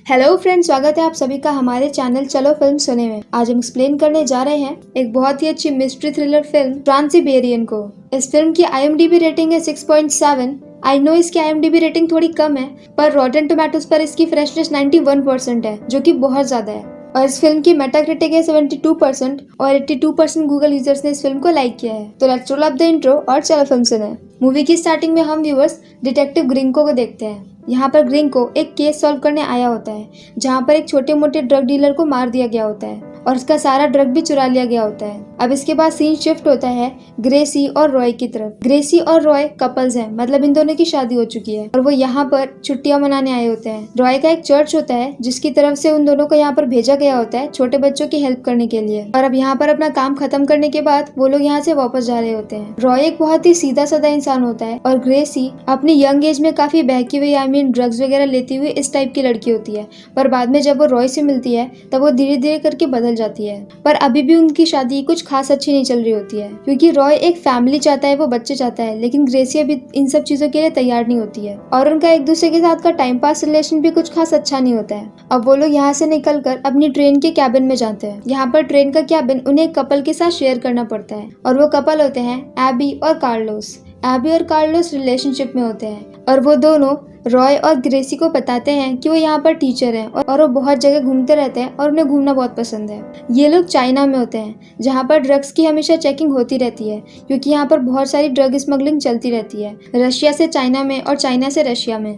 Hello friends, स्वागत है आप सभी का हमारे चैनल चलो फिल्म सुने में। आज हम एक्सप्लेन करने जा रहे हैं एक बहुत ही अच्छी मिस्ट्री थ्रिलर फिल्म ट्रांसिबेरियन को। इस फिल्म की IMDb रेटिंग है 6.7। आई नो इसकी IMDb रेटिंग थोड़ी कम है, पर रॉटन टोमेटोज पर इसकी फ्रेशनेस 91% है, जो कि बहुत ज्यादा है। और इस फिल्म की मेटाक्रिटिक है 72% और 82% गूगल यूजर्स ने इस फिल्म को लाइक किया है। तो let's roll up the intro और चलो फिल्म सुने। मूवी की स्टार्टिंग में हम व्यूअर्स डिटेक्टिव ग्रिंको को देखते हैं। यहाँ पर ग्रिंको एक केस सॉल्व करने आया होता है, जहाँ पर एक छोटे मोटे ड्रग डीलर को मार दिया गया होता है और उसका सारा ड्रग भी चुरा लिया गया होता है। अब इसके बाद सीन शिफ्ट होता है ग्रेसी और रॉय की तरफ। ग्रेसी और रॉय कपल्स हैं, मतलब इन दोनों की शादी हो चुकी है और वो यहाँ पर छुट्टियां मनाने आए होते हैं। रॉय का एक चर्च होता है जिसकी तरफ से उन दोनों को यहाँ पर भेजा गया होता है छोटे बच्चों की हेल्प करने के लिए। और अब यहाँ पर अपना काम खत्म करने के बाद वो लोग यहाँ से वापस जा रहे होते हैं। रॉय एक बहुत ही सीधा साधा इंसान होता है और ग्रेसी अपनी यंग एज में काफी बहकी हुई ड्रग्स वगैरह लेती हुई इस टाइप की लड़की होती है। पर बाद में जब वो रॉय से मिलती है तब वो धीरे धीरे करके बदल जाती है। पर अभी भी उनकी शादी कुछ खास अच्छी नहीं चल रही होती है, क्योंकि रॉय एक फैमिली चाहता है, वो बच्चे चाहता है, लेकिन ग्रेसी अभी इन सब चीजों के लिए तैयार नहीं होती है और उनका एक दूसरे के साथ का टाइम पास रिलेशन भी कुछ खास अच्छा नहीं होता है। अब वो लोग यहाँ से निकलकर अपनी ट्रेन के कैबिन में जाते हैं। यहाँ पर ट्रेन का कैबिन उन्हें एक कपल के साथ शेयर करना पड़ता है और वो कपल होते हैं एबी और कार्लोस। एबी और कार्लोस रिलेशनशिप में होते हैं और वो दोनों रॉय और ग्रेसी को बताते हैं कि वो यहाँ पर टीचर हैं और वो बहुत जगह घूमते रहते हैं और उन्हें घूमना बहुत पसंद है। ये लोग चाइना में होते हैं, जहाँ पर ड्रग्स की हमेशा चेकिंग होती रहती है, क्योंकि यहाँ पर बहुत सारी ड्रग स्मगलिंग चलती रहती है, रशिया से चाइना में और चाइना से रशिया में।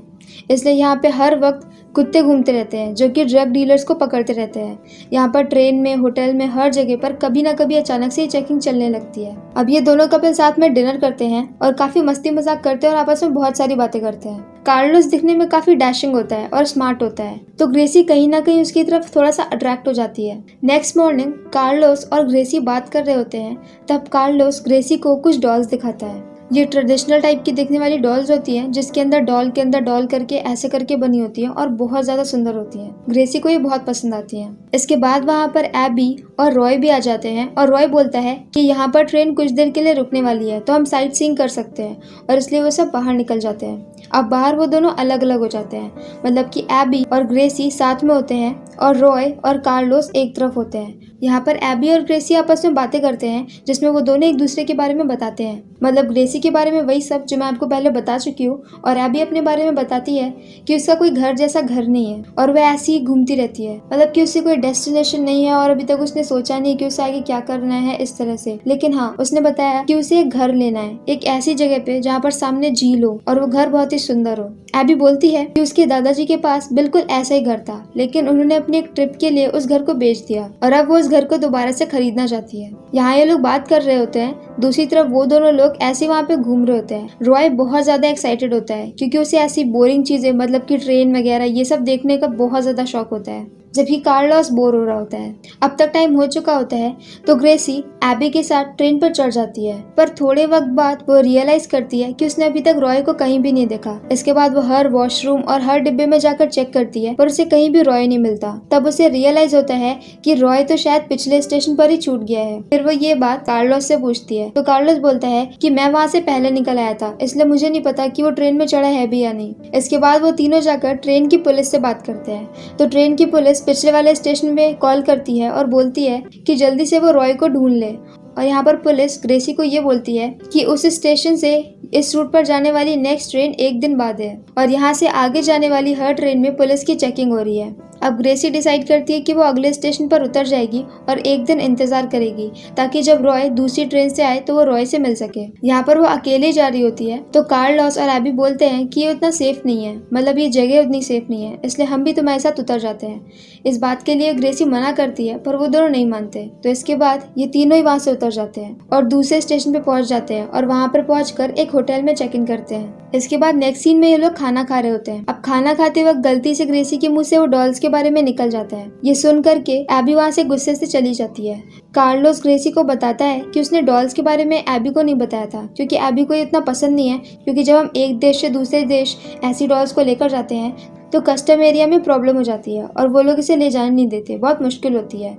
इसलिए यहाँ पे हर वक्त कुत्ते घूमते रहते हैं जो कि ड्रग डीलर्स को पकड़ते रहते हैं। यहाँ पर ट्रेन में, होटल में, हर जगह पर कभी ना कभी अचानक से ही चेकिंग चलने लगती है। अब ये दोनों कपल साथ में डिनर करते हैं और काफी मस्ती मजाक करते हैं और आपस में बहुत सारी बातें करते हैं। कार्लोस दिखने में काफी डैशिंग होता है और स्मार्ट होता है, तो ग्रेसी कहीं ना कहीं उसकी तरफ थोड़ा सा अट्रैक्ट हो जाती है। नेक्स्ट मॉर्निंग कार्लोस और ग्रेसी बात कर रहे होते हैं, तब कार्लोस ग्रेसी को कुछ डॉल्स दिखाता है। ये ट्रेडिशनल टाइप की दिखने वाली डॉल्स होती हैं, जिसके अंदर डॉल करके ऐसे करके बनी होती है और बहुत ज्यादा सुंदर होती है। ग्रेसी को ये बहुत पसंद आती हैं। इसके बाद वहाँ पर एबी और रॉय भी आ जाते हैं और रॉय बोलता है कि यहाँ पर ट्रेन कुछ देर के लिए रुकने वाली है, तो हम साइट सीइंग कर सकते हैं, और इसलिए वो सब बाहर निकल जाते हैं। अब बाहर वो दोनों अलग अलग हो जाते हैं, मतलब कि एबी और ग्रेसी साथ में होते हैं और रॉय और कार्लोस एक तरफ होते हैं। यहाँ पर एबी और ग्रेसी आपस में बातें करते हैं, जिसमें वो दोनों एक दूसरे के बारे में बताते हैं। मतलब ग्रेसी के बारे में वही सब जो मैं आपको पहले बता चुकी हूँ, और एबी अपने बारे में बताती है कि उसका कोई घर जैसा घर नहीं है और वह ऐसी ही घूमती रहती है, मतलब कि उससे कोई डेस्टिनेशन नहीं है और अभी तक उसने सोचा नहीं कि उसे आगे क्या करना है इस तरह से। लेकिन हाँ, उसने बताया कि उसे एक घर लेना है, एक ऐसी जगह पे जहाँ पर सामने झील हो और वो घर बहुत ही सुंदर हो। एबी बोलती है कि उसके दादाजी के पास बिल्कुल ऐसा ही घर था, लेकिन उन्होंने अपनी एक ट्रिप के लिए उस घर को बेच दिया और अब वो उस घर को दोबारा से खरीदना चाहती है। यहाँ ये लोग बात कर रहे होते हैं, दूसरी तरफ वो दोनों लोग ऐसे वहाँ पे घूम रहे होते हैं। रॉय बहुत ज्यादा एक्साइटेड होता है, क्योंकि उसे ऐसी बोरिंग चीजें, मतलब कि ट्रेन वगैरह ये सब देखने का बहुत ज्यादा शौक होता है, जबकि कार्लोस बोर हो रहा होता है। अब तक टाइम हो चुका होता है, तो ग्रेसी एबी के साथ ट्रेन पर चढ़ जाती है, पर थोड़े वक्त बाद वो रियलाइज करती है कि उसने अभी तक रॉय को कहीं भी नहीं देखा। इसके बाद वो हर वॉशरूम और हर डिब्बे में जाकर चेक करती है, पर उसे कहीं भी रॉय नहीं मिलता। तब उसे रियलाइज होता है कि रॉय तो शायद पिछले स्टेशन पर ही छूट गया है। फिर वो ये बात कार्लोस से पूछती है, तो कार्लोस बोलता है कि मैं वहाँ से पहले निकल आया था, इसलिए मुझे नहीं पता कि वो ट्रेन में चढ़ा है भी या नहीं। इसके बाद वो तीनों जाकर ट्रेन की पुलिस से बात करते हैं, तो ट्रेन की पुलिस पिछले वाले स्टेशन पे कॉल करती है और बोलती है कि जल्दी से वो रॉय को ढूंढ ले। और यहाँ पर पुलिस ग्रेसी को ये बोलती है कि उस स्टेशन से इस रूट पर जाने वाली नेक्स्ट ट्रेन एक दिन बाद है और यहाँ से आगे जाने वाली हर ट्रेन में पुलिस की चेकिंग हो रही है। अब ग्रेसी डिसाइड करती है कि वो अगले स्टेशन पर उतर जाएगी और एक दिन इंतजार करेगी, ताकि जब रॉय दूसरी ट्रेन से आए तो वो रॉय से मिल सके। यहाँ पर वो अकेले जा रही होती है, तो कार्लोस और एबी बोलते हैं कि ये उतना सेफ नहीं है, मतलब ये जगह उतनी सेफ नहीं है, इसलिए हम भी तुम्हारे साथ उतर जाते हैं। इस बात के लिए ग्रेसी मना करती है, पर वो दोनों नहीं मानते। तो इसके बाद ये तीनों ही वहाँ से उतर जाते हैं और दूसरे स्टेशन पे पहुंच जाते हैं और वहाँ पर पहुंचकर एक होटल में चेक इन करते हैं। इसके बाद नेक्स्ट सीन में ये लोग खाना खा रहे होते हैं। अब खाना खाते वक्त गलती से ग्रेसी के मुंह से वो डॉल्स के बारे में निकल जाता है। ये सुन करके एबी वहाँ से गुस्से से चली जाती है। कार्लोस ग्रेसी को बताता है कि उसने डॉल्स के बारे में एबी को नहीं बताया था, क्योंकि एबी को ये इतना पसंद नहीं है, क्योंकि जब हम एक देश से दूसरे देश ऐसी डॉल्स को लेकर जाते हैं तो कस्टम एरिया में प्रॉब्लम हो जाती है और वो लोग इसे ले जाने नहीं देते, बहुत मुश्किल होती है,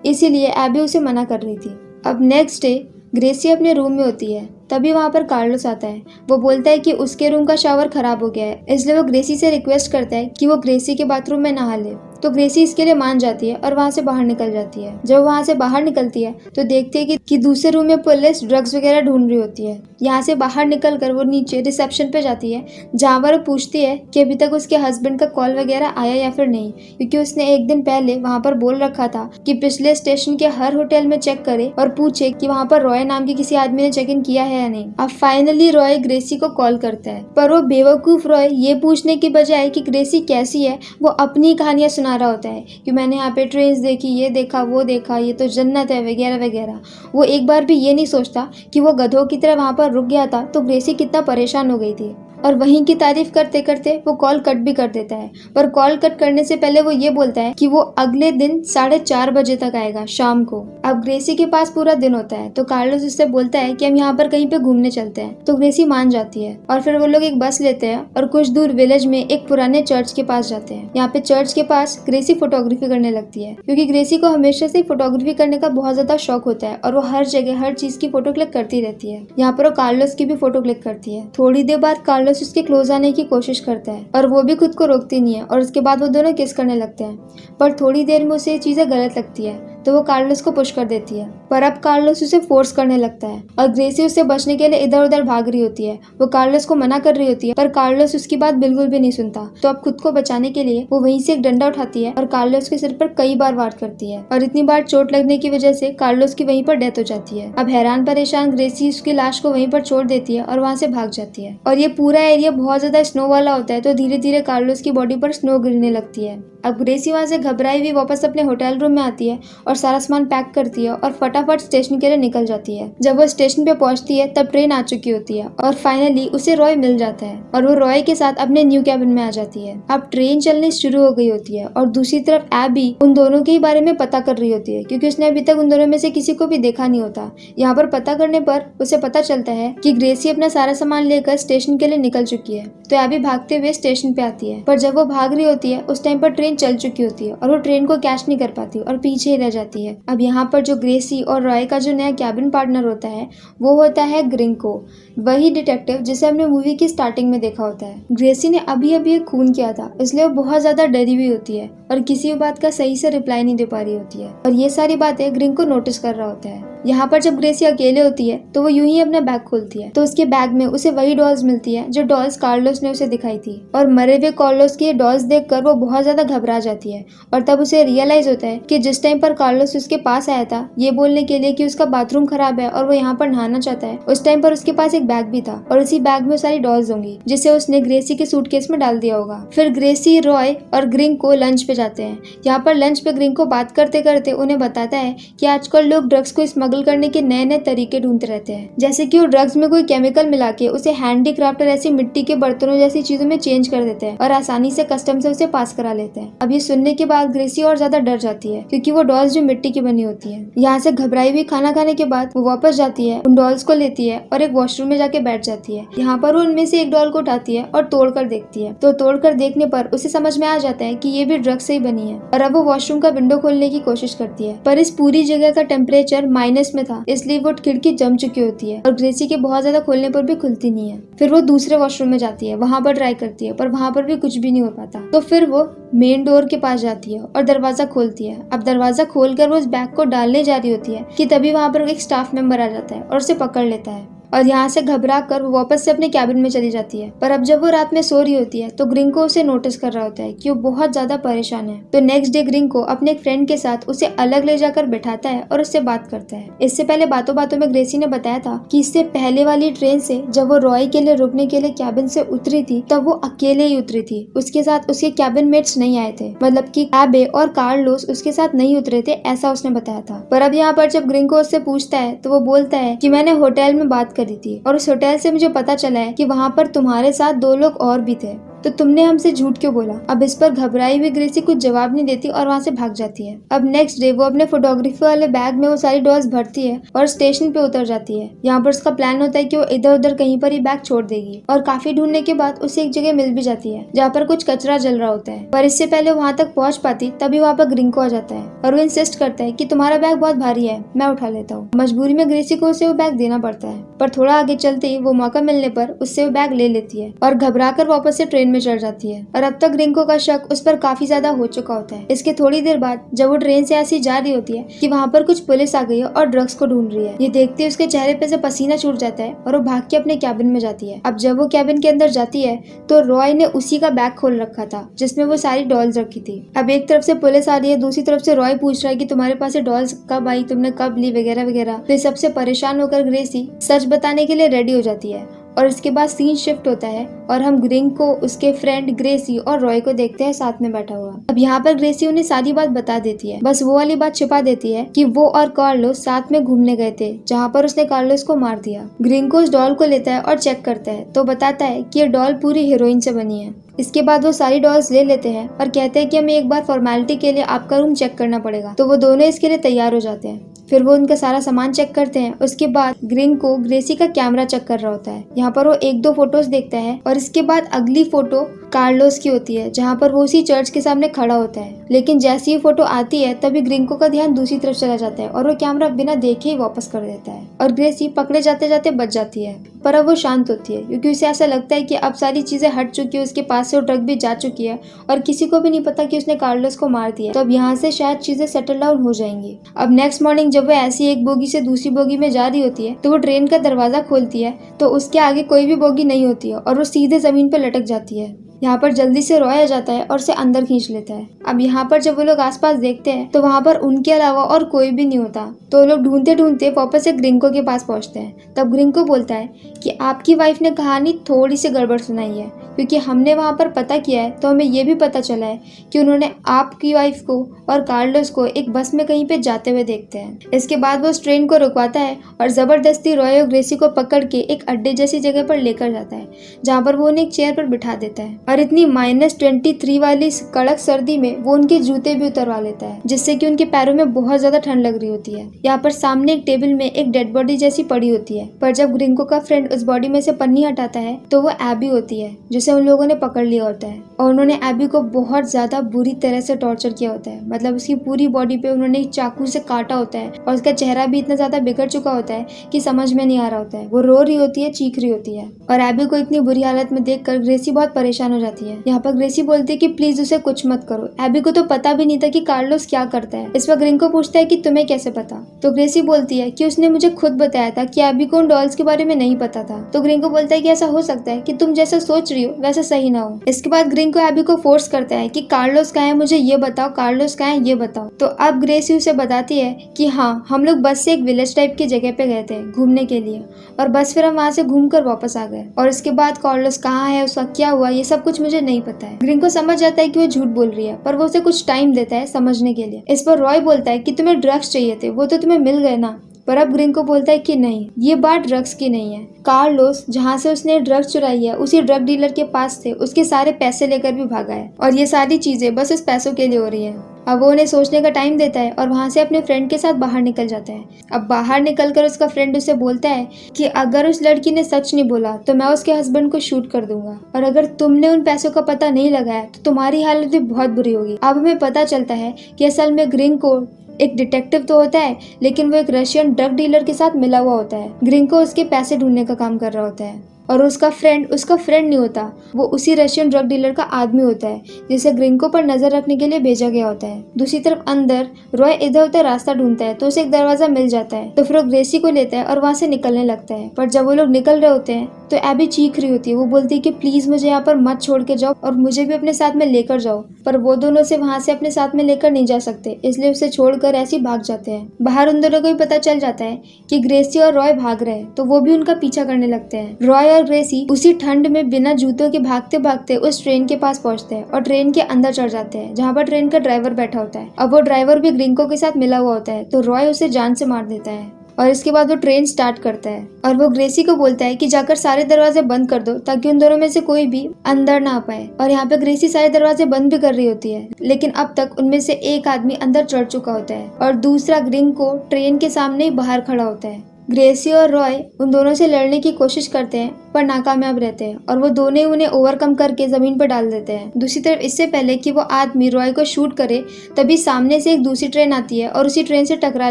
इसीलिए एबी उसे मना कर रही थी। अब नेक्स्ट डे ग्रेसी अपने रूम में होती है तभी वहाँ पर कार्लोस आता है। वो बोलता है कि उसके रूम का शावर खराब हो गया है, इसलिए वो ग्रेसी से रिक्वेस्ट करता है कि वो ग्रेसी के बाथरूम में नहा ले। तो ग्रेसी इसके लिए मान जाती है और वहाँ से बाहर निकल जाती है। जब वहाँ से बाहर निकलती है तो देखती है कि दूसरे रूम में पुलिस ड्रग्स वगैरह ढूंढ रही होती है। यहाँ से बाहर निकलकर वो नीचे रिसेप्शन पे जाती है, जहाँ पर वो पूछती है कि अभी तक उसके हस्बैंड का कॉल वगैरह आया या फिर नहीं, क्योंकि उसने एक दिन पहले वहाँ पर बोल रखा था कि पिछले स्टेशन के हर होटल में चेक करे और पूछे कि वहाँ पर रॉय नाम के किसी आदमी ने चेक इन किया है या नहीं। अब फाइनली रॉय ग्रेसी को कॉल करता है, पर वो बेवकूफ रॉय ये पूछने की बजाय कि ग्रेसी कैसी है, वो अपनी कहानियां सुना रहा होता है कि मैंने यहाँ पे ट्रेन्स देखी, ये देखा, वो देखा, ये तो जन्नत है वगैरह वगैरह। वो एक बार भी ये नहीं सोचता कि वो गधों की तरह वहाँ पर रुक गया था तो ग्रेसी कितना परेशान हो गई थी। और वहीं की तारीफ करते करते वो कॉल कट भी कर देता है। पर कॉल कट करने से पहले वो ये बोलता है कि वो अगले दिन 4:30 बजे तक आएगा शाम को। अब ग्रेसी के पास पूरा दिन होता है तो कार्लोस उससे बोलता है कि हम यहाँ पर कहीं पे घूमने चलते हैं। तो ग्रेसी मान जाती है और फिर वो लोग एक बस लेते हैं और कुछ दूर विलेज में एक पुराने चर्च के पास जाते हैं। यहाँ पे चर्च के पास ग्रेसी फोटोग्राफी करने लगती है, क्योंकि ग्रेसी को हमेशा से फोटोग्राफी करने का बहुत ज्यादा शौक होता है और वो हर जगह हर चीज की फोटो क्लिक करती रहती है। यहाँ पर वो कार्लोस की भी फोटो क्लिक करती है। थोड़ी देर बाद कार्लोस उसके क्लोज आने की कोशिश करता है और वो भी खुद को रोकती नहीं है और उसके बाद वो दोनों किस करने लगते हैं। पर थोड़ी देर में उसे ये चीजें गलत लगती है तो वो कार्लोस को पुश कर देती है, पर अब कार्लोस उसे फोर्स करने लगता है और ग्रेसी उससे बचने के लिए इधर उधर भाग रही होती है। वो कार्लोस को मना कर रही होती है पर कार्लोस उसकी बात बिल्कुल भी नहीं सुनता। तो अब खुद को बचाने के लिए वो वहीं से एक डंडा उठाती है और कार्लोस के सिर पर कई बार वार करती है और इतनी बार चोट लगने की वजह से कार्लोस की वहीं पर डेथ हो जाती है। अब हैरान परेशान ग्रेसी उसकी लाश को वहीं पर छोड़ देती है और वहाँ से भाग जाती है। और ये पूरा एरिया बहुत ज्यादा स्नो वाला होता है तो धीरे धीरे कार्लोस की बॉडी पर स्नो गिरने लगती है। अब ग्रेसी वहाँ से घबराई हुई वापस अपने होटल रूम में आती है और सारा सामान पैक करती है और फटाफट स्टेशन के लिए निकल जाती है। जब वो स्टेशन पे पहुंचती है तब ट्रेन आ चुकी होती है और फाइनली उसे रॉय मिल जाता है और वो रॉय के साथ अपने न्यू कैबिन में आ जाती है। अब ट्रेन चलनी शुरू हो गई होती है और दूसरी तरफ एबी उन दोनों के बारे में पता कर रही होती है, क्योंकि उसने अभी तक उन दोनों में से किसी को भी देखा नहीं होता। यहाँ पर पता करने पर उसे पता चलता है कि ग्रेसी अपना सारा सामान लेकर स्टेशन के लिए निकल चुकी है। तो एबी भागते हुए स्टेशन पे आती है, पर जब वो भाग रही होती है उस टाइम पर ट्रेन चल चुकी होती है और वो ट्रेन को कैच नहीं कर पाती और पीछे ही रह जाती है। अब यहाँ पर जो ग्रेसी और रॉय का जो नया कैबिन पार्टनर होता है वो होता है ग्रिंको, वही डिटेक्टिव जिसे हमने मूवी की स्टार्टिंग में देखा होता है। ग्रेसी ने अभी अभी एक खून किया था, इसलिए वो बहुत ज्यादा डरी हुई होती है और किसी भी बात का सही से रिप्लाई नहीं दे पा रही होती है और ये सारी बातें ग्रिंको नोटिस कर रहा होता है। यहाँ पर जब ग्रेसी अकेले होती है तो वो यूं ही अपना बैग खोलती है तो उसके बैग में उसे वही डॉल्स मिलती है जो डॉल्स कार्लोस ने उसे दिखाई थी। और मरे हुए कार्लोस की डॉल्स देखकर वो बहुत ज्यादा घबरा जाती है और तब उसे रियलाइज होता है कि जिस टाइम पर कार्लोस उसके पास आया था ये बोलने के लिए कि उसका बाथरूम खराब है और वो यहाँ पर नहाना चाहता है, उस टाइम पर उसके पास एक बैग भी था और उसी बैग में सारी डॉल्स होंगी जिसे उसने ग्रेसी के सूटकेस में डाल दिया होगा। फिर ग्रेसी, रॉय और ग्रिंको लंच पे जाते हैं। यहाँ पर लंच पे ग्रिंको बात करते करते उन्हें बताता है कि आजकल लोग ड्रग्स को स्मगल करने के नए नए तरीके ढूंढते रहते हैं, जैसे कि वो ड्रग्स में कोई केमिकल मिला के उसे हैंडीक्राफ्ट और ऐसी मिट्टी के बर्तनों जैसी चीजों में चेंज कर देते हैं और आसानी से कस्टम से उसे पास करा लेते हैं। अब ये सुनने के बाद ग्रेसी और ज्यादा डर जाती है, क्योंकि वो डॉल्स जो मिट्टी की बनी होती है। यहाँ से घबराई हुई खाना खाने के बाद वो वापस जाती है, उन डॉल्स को लेती है और एक वॉशरूम में जाके बैठ जाती है। यहाँ पर वो उनमें से एक डॉल को उठाती है और तोड़कर देखती है, तो तोड़कर देखने पर उसे समझ में आ जाता है कि ये भी ड्रग्स से ही बनी है। और अब वो वॉशरूम का विंडो खोलने की कोशिश करती है, पर इस पूरी जगह का टेम्परेचर माइनस में था, इसलिए वो खिड़की जम चुकी होती है और ग्रेसी के बहुत ज्यादा खोलने पर भी खुलती नहीं है। फिर वो दूसरे वॉशरूम में जाती है, वहां पर ट्राई करती है पर वहां पर भी कुछ भी नहीं हो पाता। तो फिर वो मेन डोर के पास जाती है और दरवाजा खोलती है। अब दरवाजा खोलकर वो उस बैग को डालने जा रही होती है कि तभी वहां पर एक स्टाफ मेंबर आ जाता है और उसे पकड़ लेता है और यहाँ से घबरा कर वो वापस से अपने कैबिन में चली जाती है। पर अब जब वो रात में सो रही होती है तो ग्रिंको उसे नोटिस कर रहा होता है कि वो बहुत ज्यादा परेशान है। तो नेक्स्ट डे ग्रिंको अपने एक फ्रेंड के साथ उसे अलग ले जाकर बैठाता है और उससे बात करता है। इससे पहले बातों बातों में ग्रेसी ने बताया था कि इससे पहले वाली ट्रेन से जब वो रॉय के लिए रुकने के लिए कैबिन से उतरी थी तब वो अकेले ही उतरी थी, उसके साथ उसके कैबिन मेट्स नहीं आए थे, मतलब कि एबे और कार्लोस उसके साथ नहीं उतरे थे, ऐसा उसने बताया था। पर अब यहाँ पर जब ग्रिंको उससे पूछता है तो वो बोलता है कि मैंने होटल में बात करी थी और उस होटल से मुझे पता चला है कि वहाँ पर तुम्हारे साथ 2 लोग और भी थे। तो तुमने हमसे झूठ क्यों बोला? अब इस पर घबराई हुई ग्रेसी कुछ जवाब नहीं देती और वहाँ से भाग जाती है। अब नेक्स्ट डे वो अपने फोटोग्राफी वाले बैग में वो सारी डॉल्स भरती है और स्टेशन पे उतर जाती है। यहाँ पर उसका प्लान होता है कि वो इधर उधर कहीं पर ही बैग छोड़ देगी और काफी ढूंढने के बाद उसे एक जगह मिल भी जाती है जहाँ पर कुछ कचरा जल रहा होता है। पर इससे पहले वहाँ तक पहुँच पाती तभी वहाँ पर ग्रिंको आ जाता है और वो इंसिस्ट करता है कि तुम्हारा बैग बहुत भारी है, मैं उठा लेता हूँ। मजबूरी में ग्रेसी को उसे वो बैग देना पड़ता है, पर थोड़ा आगे चलते ही वो मौका मिलने पर उससे वो बैग ले लेती है और घबराकर वापस से ट्रेन में चढ़ जाती है। और अब तक ग्रिंको का शक उस पर काफी ज्यादा हो चुका होता है। इसके थोड़ी देर बाद जब वो ट्रेन से ऐसी जा रही होती है कि वहाँ पर कुछ पुलिस आ गई है और ड्रग्स को ढूंढ रही है। ये देखते ही उसके चेहरे पे से पसीना छूट जाता है और वो भाग के अपने कैबिन में जाती है। अब जब वो कैबिन के अंदर जाती है तो रॉय ने उसी का बैग खोल रखा था जिसमें वो सारी डॉल्स रखी थी। अब एक तरफ से पुलिस आ रही है, दूसरी तरफ से रॉय पूछ रहा है कि तुम्हारे पास ये डॉल्स कब आई, तुमने कब ली, वगैरह वगैरह। तो सबसे परेशान होकर ग्रेसी सच बताने के लिए रेडी हो जाती है और इसके बाद सीन शिफ्ट होता है और हम ग्रिंको, उसके फ्रेंड ग्रेसी और रॉय को देखते हैं साथ में बैठा हुआ। अब यहाँ पर ग्रेसी उन्हें सारी बात बता देती है, बस वो वाली बात छिपा देती है कि वो और कार्लोस साथ में घूमने गए थे जहाँ पर उसने कार्लोस को मार दिया। ग्रिंको उस डॉल को लेता है और चेक करता है तो बताता है कि ये डॉल पूरी हीरोइन से बनी है। इसके बाद वो सारी डॉल्स ले लेते हैं और कहते हैं कि हमें एक बार फॉर्मेलिटी के लिए आपका रूम चेक करना पड़ेगा। तो वो दोनों इसके लिए तैयार हो जाते हैं। फिर वो उनका सारा सामान चेक करते हैं। उसके बाद ग्रिंको ग्रेसी का कैमरा चेक कर रहा होता है। यहाँ पर वो एक दो फोटोज देखता है और इसके बाद अगली फोटो कार्लोस की होती है जहाँ पर वो उसी चर्च के सामने खड़ा होता है। लेकिन जैसी ये फोटो आती है तभी ग्रिंको का ध्यान दूसरी तरफ चला जाता है और वो कैमरा बिना देखे ही वापस कर देता है और ग्रेसी पकड़े जाते जाते बच जाती है। पर अब वो शांत होती है क्योंकि उसे ऐसा लगता है कि अब सारी चीजें हट चुकी है, उसके पास से वो ट्रक भी जा चुकी है और किसी को भी नहीं पता कि उसने कार्लोस को मार दिया। तो अब यहाँ से शायद चीजें सेटल डाउन हो जाएंगी। अब नेक्स्ट मॉर्निंग जब वो ऐसी एक बोगी से दूसरी बोगी में जा रही होती है तो वो ट्रेन का दरवाजा खोलती है तो उसके आगे कोई भी बोगी नहीं होती है और वो सीधे जमीन पर लटक जाती है। यहाँ पर जल्दी से रॉय आ जाता है और उसे अंदर खींच लेता है। अब यहाँ पर जब वो लोग आसपास देखते हैं तो वहाँ पर उनके अलावा और कोई भी नहीं होता। तो लोग ढूंढते ढूंढते वापस से ग्रिंको के पास पहुँचते हैं। तब ग्रिंको बोलता है कि आपकी वाइफ ने कहानी थोड़ी सी गड़बड़ सुनाई है, क्योंकि हमने वहाँ पर पता किया है तो हमें ये भी पता चला है कि उन्होंने आपकी वाइफ को और कार्लोस को एक बस में कहीं पे जाते हुए देखते हैं। इसके बाद वो उस ट्रेन को रुकवाता है और जबरदस्ती रॉय और ग्रेसी को पकड़ के एक अड्डे जैसी जगह पर लेकर जाता है जहाँ पर वो उन्हें एक चेयर पर बिठा देता है और इतनी -23 वाली कड़क सर्दी में वो उनके जूते भी उतरवा लेता है जिससे कि उनके पैरों में बहुत ज्यादा ठंड लग रही होती है। यहाँ पर सामने एक टेबल में एक डेड बॉडी जैसी पड़ी होती है, पर जब ग्रिंको का फ्रेंड उस बॉडी में से पन्नी हटाता है तो वो एबी होती है जिसे उन लोगों ने पकड़ लिया होता है और उन्होंने एबी को बहुत ज्यादा बुरी तरह से टॉर्चर किया होता है। मतलब उसकी पूरी बॉडी पे उन्होंने एक चाकू से काटा होता है और उसका चेहरा भी इतना ज्यादा बिगड़ चुका होता है कि समझ में नहीं आ रहा होता है। वो रो रही होती है, चीख रही होती है और एबी को इतनी बुरी हालत में देखकर ग्रेसी बहुत परेशान हो जाती है। यहाँ पर ग्रेसी बोलती है कि प्लीज उसे कुछ मत करो। एबी को तो पता भी नहीं था कि कार्लोस क्या करता है। इस पर ग्रिंको पूछता है कि तुम्हें कैसे पता? तो ग्रेसी बोलती है कि उसने मुझे खुद बताया था कि एबी को उन डॉल्स के बारे में नहीं पता था। तो ग्रिंको बोलता है कि ऐसा हो सकता है कि तुम जैसा सोच रही हो वैसा सही ना हो। इसके बाद ग्रिंको एबी को फोर्स करता है कि कार्लोस कहाँ है, मुझे ये बताओ, कार्लोस कहाँ है ये बताओ। तो अब ग्रेसी उसे बताती है कि हाँ, हम लोग बस से एक विलेज टाइप की जगह पे गए थे घूमने के लिए और बस फिर हम वहाँ से घूम कर वापस आ गए और इसके बाद कार्लोस कहाँ है, उसका क्या हुआ, ये सब कुछ मुझे नहीं पता है। ग्रिंको समझ जाता है कि वो झूठ बोल रही है, पर वो उसे कुछ टाइम देता है समझने के लिए। इस पर रॉय बोलता है कि तुम्हें ड्रग्स चाहिए थे, वो तो तुम्हें मिल गए ना। पर अब ग्रिंको बोलता है कि नहीं, ये बात ड्रग्स की नहीं है। कार्लोस जहाँ से उसने ड्रग्स चुराई है उसी ड्रग डीलर के पास थे, उसके सारे पैसे लेकर भी भागा है और ये सारी चीजें बस उस पैसों के लिए हो रही है। अब वो उन्हें सोचने का टाइम देता है और वहाँ से अपने फ्रेंड के साथ बाहर निकल जाता है। अब बाहर निकलकर उसका फ्रेंड उसे बोलता है कि अगर उस लड़की ने सच नहीं बोला तो मैं उसके हस्बैंड को शूट कर दूंगा और अगर तुमने उन पैसों का पता नहीं लगाया तो तुम्हारी हालत भी बहुत बुरी होगी। अब हमें पता चलता है कि असल में ग्रिंको एक डिटेक्टिव तो होता है लेकिन वो एक रशियन ड्रग डीलर के साथ मिला हुआ होता है। ग्रिंको उसके पैसे ढूंढने का काम कर रहा होता है और उसका फ्रेंड नहीं होता, वो उसी रशियन ड्रग डीलर का आदमी होता है जिसे ग्रिंको पर नजर रखने के लिए भेजा गया होता है। दूसरी तरफ अंदर रॉय इधर उधर रास्ता ढूंढता है तो उसे एक दरवाजा मिल जाता है तो फिर वो ग्रेसी को लेता है और वहाँ से निकलने लगता है। पर जब वो लोग निकल रहे होते हैं तो एबी चीख रही होती है। वो बोलती है कि प्लीज मुझे यहाँ पर मत छोड़ के जाओ और मुझे भी अपने साथ में लेकर जाओ, पर वो दोनों से वहाँ से अपने साथ में लेकर नहीं जा सकते, इसलिए उसे छोड़कर ऐसे भाग जाते हैं। बाहर उन दोनों को भी पता चल जाता है कि ग्रेसी और रॉय भाग रहे हैं तो वो भी उनका पीछा करने लगते हैं। रॉय और ग्रेसी उसी ठंड में बिना जूतों के भागते भागते उस ट्रेन के पास पहुंचते हैं और ट्रेन के अंदर चढ़ जाते हैं जहाँ पर ट्रेन का ड्राइवर बैठा होता है। अब वो ड्राइवर भी ग्रिंको के साथ मिला हुआ होता है तो रॉय उसे जान से मार देता है और इसके बाद वो ट्रेन स्टार्ट करता है और वो ग्रेसी को बोलता है कि जाकर सारे दरवाजे बंद कर दो ताकि उन दोनों में से कोई भी अंदर ना आ पाए। और यहाँ पे ग्रेसी सारे दरवाजे बंद भी कर रही होती है, लेकिन अब तक उनमें से एक आदमी अंदर चढ़ चुका होता है और दूसरा ग्रिंको ट्रेन के सामने ही बाहर खड़ा होता है। ग्रेसी और रॉय उन दोनों से लड़ने की कोशिश करते हैं पर नाकामयाब रहते हैं और वो दोनों उन्हें ओवरकम करके जमीन पर डाल देते हैं। दूसरी तरफ इससे पहले कि वो आदमी रॉय को शूट करे तभी सामने से एक दूसरी ट्रेन आती है और उसी ट्रेन से टकरा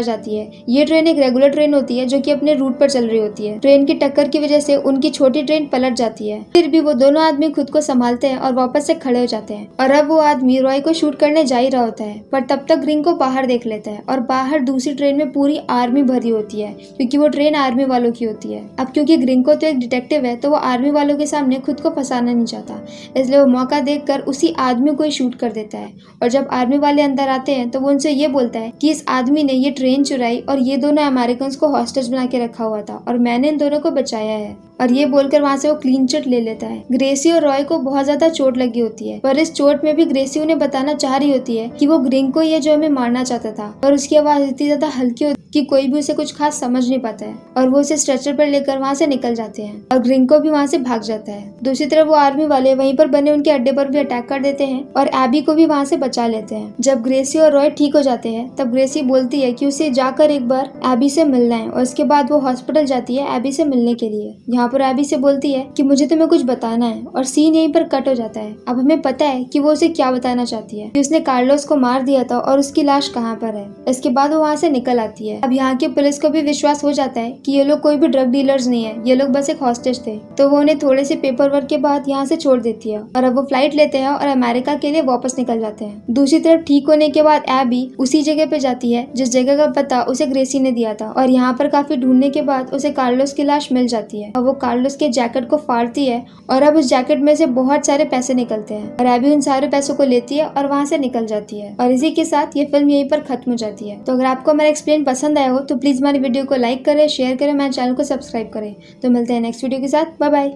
जाती है। ये ट्रेन एक रेगुलर ट्रेन होती है जो कि अपने रूट पर चल रही होती है। ट्रेन की टक्कर की वजह से उनकी छोटी ट्रेन पलट जाती है। फिर भी वो दोनों आदमी खुद को संभालते हैं और वापस से खड़े हो जाते हैं और अब वो आदमी रॉय को शूट करने जा ही रहा होता है, पर तब तक ग्रिंको बाहर देख लेता है और बाहर दूसरी ट्रेन में पूरी आर्मी भरी होती है क्योंकि वो ट्रेन आर्मी वालों की होती है। अब क्योंकि ग्रिंको तो एक डिटेक्टिव है तो वो आर्मी वालों के सामने खुद को फंसाना नहीं चाहता, इसलिए वो मौका देखकर उसी आदमी को ही शूट कर देता है। और जब आर्मी वाले अंदर आते हैं तो वो उनसे ये बोलता है कि इस आदमी ने ये ट्रेन चुराई और ये दोनों अमेरिकन को हॉस्टेज बना के रखा हुआ था और मैंने इन दोनों को बचाया है। और ये बोलकर वहाँ से वो क्लीन चिट ले लेता है। ग्रेसी और रॉय को बहुत ज्यादा चोट लगी होती है, पर इस चोट में भी ग्रेसी उन्हें बताना चाह रही होती है कि वो ग्रिंको ये जो हमें मारना चाहता था, और उसकी आवाज इतनी ज्यादा हल्की होती कि कोई भी उसे कुछ खास समझ नहीं पाता है और वो उसे स्ट्रेचर पर लेकर वहाँ से निकल जाते हैं और ग्रिंको भी वहाँ से भाग जाता है। दूसरी तरफ वो आर्मी वाले वहीं पर बने उनके अड्डे पर भी अटैक कर देते हैं और एबी को भी वहाँ से बचा लेते हैं। जब ग्रेसी और रॉय ठीक हो जाते हैं तब ग्रेसी बोलती है कि उसे जाकर एक बार एबी से मिलना है और उसके बाद वो हॉस्पिटल जाती है एबी से मिलने के लिए। यहाँ पर एबी से बोलती है कि मुझे तुम्हें कुछ बताना है और सीन यहीं पर कट हो जाता है। अब हमें पता है कि वो उसे क्या बताना चाहती है कि उसने कार्लोस को मार दिया था और उसकी लाश कहाँ पर है। इसके बाद वो वहाँ से निकल आती है। अब यहाँ की पुलिस को भी विश्वास हो जाता है कि ये लोग कोई भी ड्रग डीलर्स नहीं है, ये लोग बस एक हॉस्टेज थे, तो वो उन्हें थोड़े से पेपर वर्क के बाद यहाँ से छोड़ देती है और अब वो फ्लाइट लेते हैं और अमेरिका के लिए वापस निकल जाते हैं। दूसरी तरफ ठीक होने के बाद एबी उसी जगह पे जाती है जिस जगह का पता उसे ग्रेसी ने दिया था और यहाँ पर काफी ढूंढने के बाद उसे कार्लोस की लाश मिल जाती है और वो कार्लोस के जैकेट को फाड़ती है और अब उस जैकेट में से बहुत सारे पैसे निकलते हैं और एबी उन सारे पैसों को लेती है और वहाँ से निकल जाती है। और इसी के साथ ये फिल्म यहीं पर खत्म हो जाती है। तो अगर आपको हमारा एक्सप्लेन पसंद आया हो तो प्लीज हमारी वीडियो को लाइक करें, शेयर करें, हमारे चैनल को सब्सक्राइब करें। तो मिलते हैं नेक्स्ट वीडियो के साथ। Bye bye.